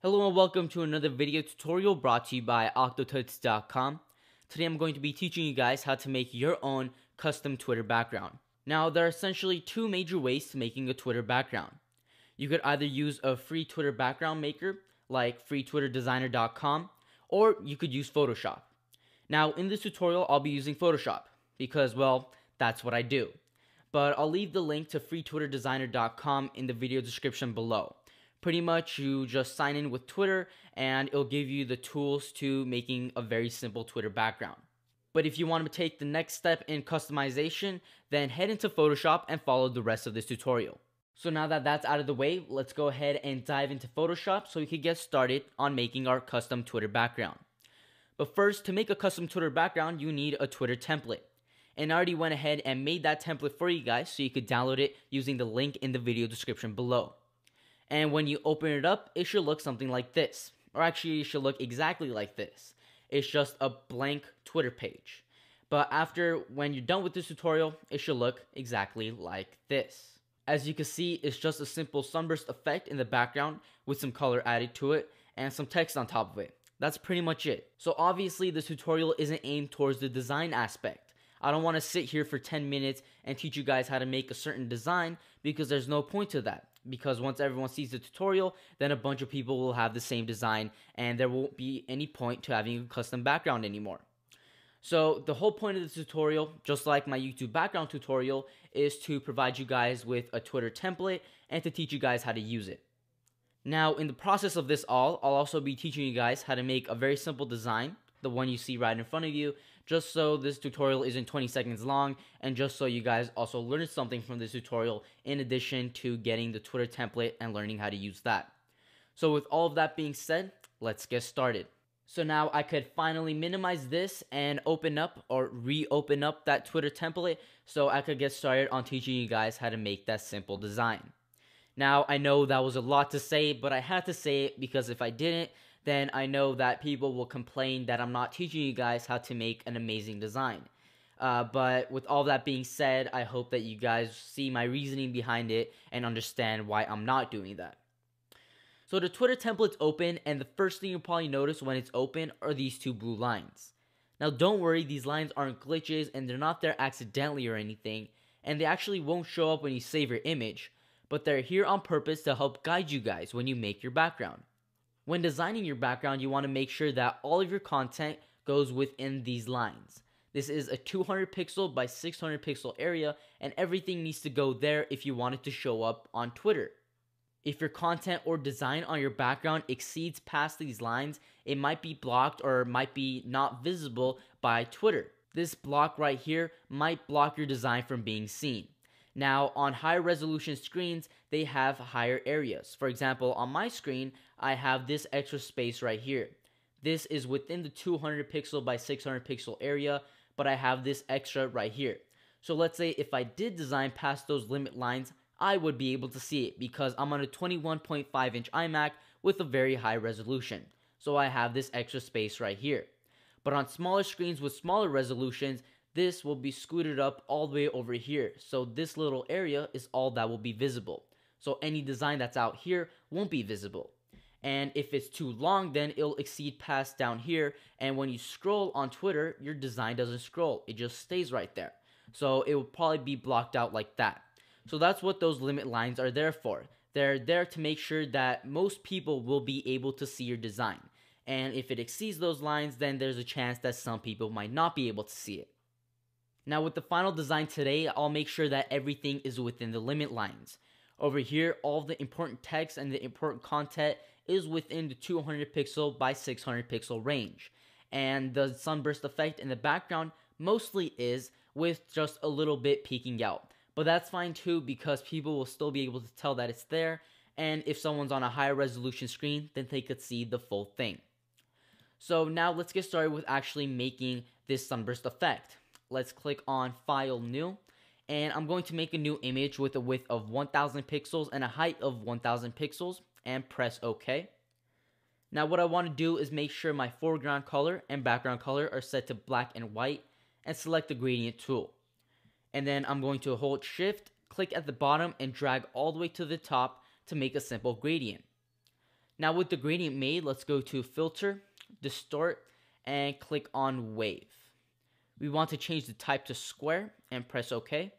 Hello and welcome to another video tutorial brought to you by octotuts.com. Today I'm going to be teaching you guys how to make your own custom Twitter background. Now there are essentially two major ways to making a Twitter background. You could either use a free Twitter background maker like freetwitterdesigner.com, or you could use Photoshop. Now in this tutorial I'll be using Photoshop because, well, that's what I do. But I'll leave the link to freetwitterdesigner.com in the video description below. Pretty much you just sign in with Twitter and it'll give you the tools to making a very simple Twitter background. But if you want to take the next step in customization, then head into Photoshop and follow the rest of this tutorial. So now that that's out of the way, let's go ahead and dive into Photoshop so we can get started on making our custom Twitter background. But first, to make a custom Twitter background, you need a Twitter template. And I already went ahead and made that template for you guys so you could download it using the link in the video description below. And when you open it up, it should look something like this. Or actually, it should look exactly like this. It's just a blank Twitter page. But when you're done with this tutorial, it should look exactly like this. As you can see, it's just a simple sunburst effect in the background with some color added to it and some text on top of it. That's pretty much it. So obviously, this tutorial isn't aimed towards the design aspect. I don't want to sit here for 10 minutes and teach you guys how to make a certain design because there's no point to that. Because once everyone sees the tutorial, then a bunch of people will have the same design and there won't be any point to having a custom background anymore. So the whole point of this tutorial, just like my YouTube background tutorial, is to provide you guys with a Twitter template and to teach you guys how to use it. Now in the process of this I'll also be teaching you guys how to make a very simple design, the one you see right in front of you, just so this tutorial isn't 20 seconds long and just so you guys also learn something from this tutorial in addition to getting the Twitter template and learning how to use that. So with all of that being said, let's get started. So now I could finally minimize this and open up or reopen up that Twitter template so I could get started on teaching you guys how to make that simple design. Now I know that was a lot to say, but I had to say it because if I didn't, then I know that people will complain that I'm not teaching you guys how to make an amazing design. But with all that being said, I hope that you guys see my reasoning behind it and understand why I'm not doing that. So the Twitter template's open, and the first thing you'll probably notice when it's open are these two blue lines. Now don't worry, these lines aren't glitches and they're not there accidentally or anything, and they actually won't show up when you save your image, but they're here on purpose to help guide you guys when you make your background. When designing your background, you want to make sure that all of your content goes within these lines. This is a 200 pixel by 600 pixel area, and everything needs to go there if you want it to show up on Twitter. If your content or design on your background exceeds past these lines, it might be blocked or might be not visible by Twitter. This block right here might block your design from being seen. Now, on higher resolution screens, they have higher areas. For example, on my screen, I have this extra space right here. This is within the 200 pixel by 600 pixel area, but I have this extra right here. So let's say if I did design past those limit lines, I would be able to see it because I'm on a 21.5 inch iMac with a very high resolution. So I have this extra space right here. But on smaller screens with smaller resolutions, this will be scooted up all the way over here. So this little area is all that will be visible. So any design that's out here won't be visible. And if it's too long, then it'll exceed past down here. And when you scroll on Twitter, your design doesn't scroll. It just stays right there. So it will probably be blocked out like that. So that's what those limit lines are there for. They're there to make sure that most people will be able to see your design. And if it exceeds those lines, then there's a chance that some people might not be able to see it. Now with the final design today, I'll make sure that everything is within the limit lines. Over here, all the important text and the important content is within the 200 pixel by 600 pixel range. And the sunburst effect in the background mostly is with just a little bit peeking out. But that's fine too because people will still be able to tell that it's there, and if someone's on a higher resolution screen, then they could see the full thing. So now let's get started with actually making this sunburst effect. Let's click on File, New, and I'm going to make a new image with a width of 1000 pixels and a height of 1000 pixels and press OK. Now what I want to do is make sure my foreground color and background color are set to black and white and select the gradient tool. And then I'm going to hold Shift, click at the bottom and drag all the way to the top to make a simple gradient. Now with the gradient made, let's go to Filter, Distort, and click on Wave. We want to change the type to square and press OK.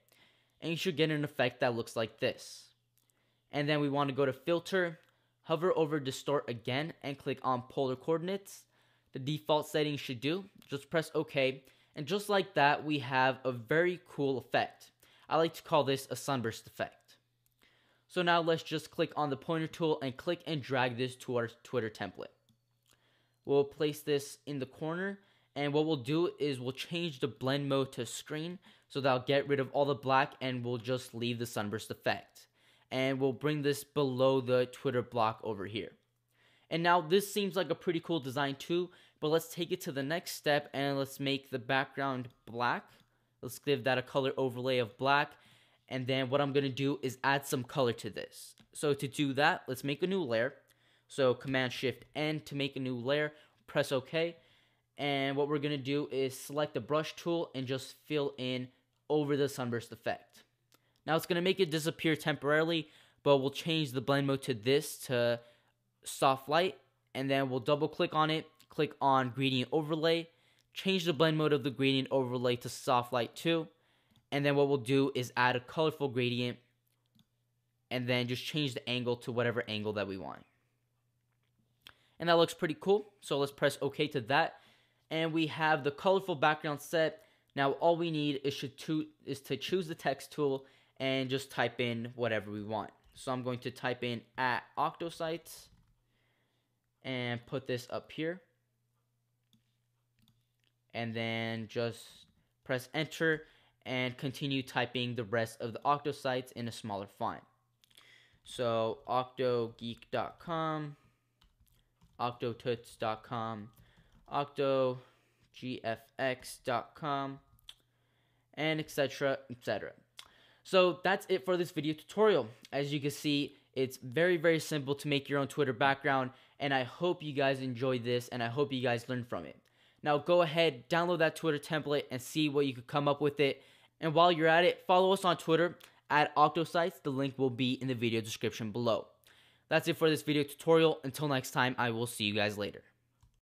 And you should get an effect that looks like this. And then we want to go to Filter, hover over Distort again, and click on Polar Coordinates. The default settings should do. Just press OK. And just like that, we have a very cool effect. I like to call this a sunburst effect. So now let's just click on the pointer tool and click and drag this to our Twitter template. We'll place this in the corner, and what we'll do is we'll change the blend mode to screen, so that'll get rid of all the black and we'll just leave the sunburst effect. And we'll bring this below the Twitter block over here. And now this seems like a pretty cool design too, but let's take it to the next step and let's make the background black. Let's give that a color overlay of black. And then what I'm going to do is add some color to this. So to do that, let's make a new layer. So Command-Shift-N to make a new layer. Press OK. And what we're going to do is select the brush tool and just fill in over the sunburst effect. Now it's going to make it disappear temporarily, but we'll change the blend mode to this, to soft light. And then we'll double click on it, click on Gradient Overlay, change the blend mode of the Gradient Overlay to soft light too. And then what we'll do is add a colorful gradient and then just change the angle to whatever angle that we want. And that looks pretty cool. So let's press OK to that. And we have the colorful background set. Now all we need is to choose the text tool and just type in whatever we want. So I'm going to type in @octotuts and put this up here. And then just press enter and continue typing the rest of the octotuts in a smaller font. So octogeek.com, octotuts.com, octogfx.com, and etc, etc. So that's it for this video tutorial. As you can see, it's very simple to make your own Twitter background, and I hope you guys enjoyed this and I hope you guys learned from it. Now go ahead, download that Twitter template and see what you could come up with it. And while you're at it, follow us on Twitter at octotuts. The link will be in the video description below. That's it for this video tutorial. Until next time, I will see you guys later.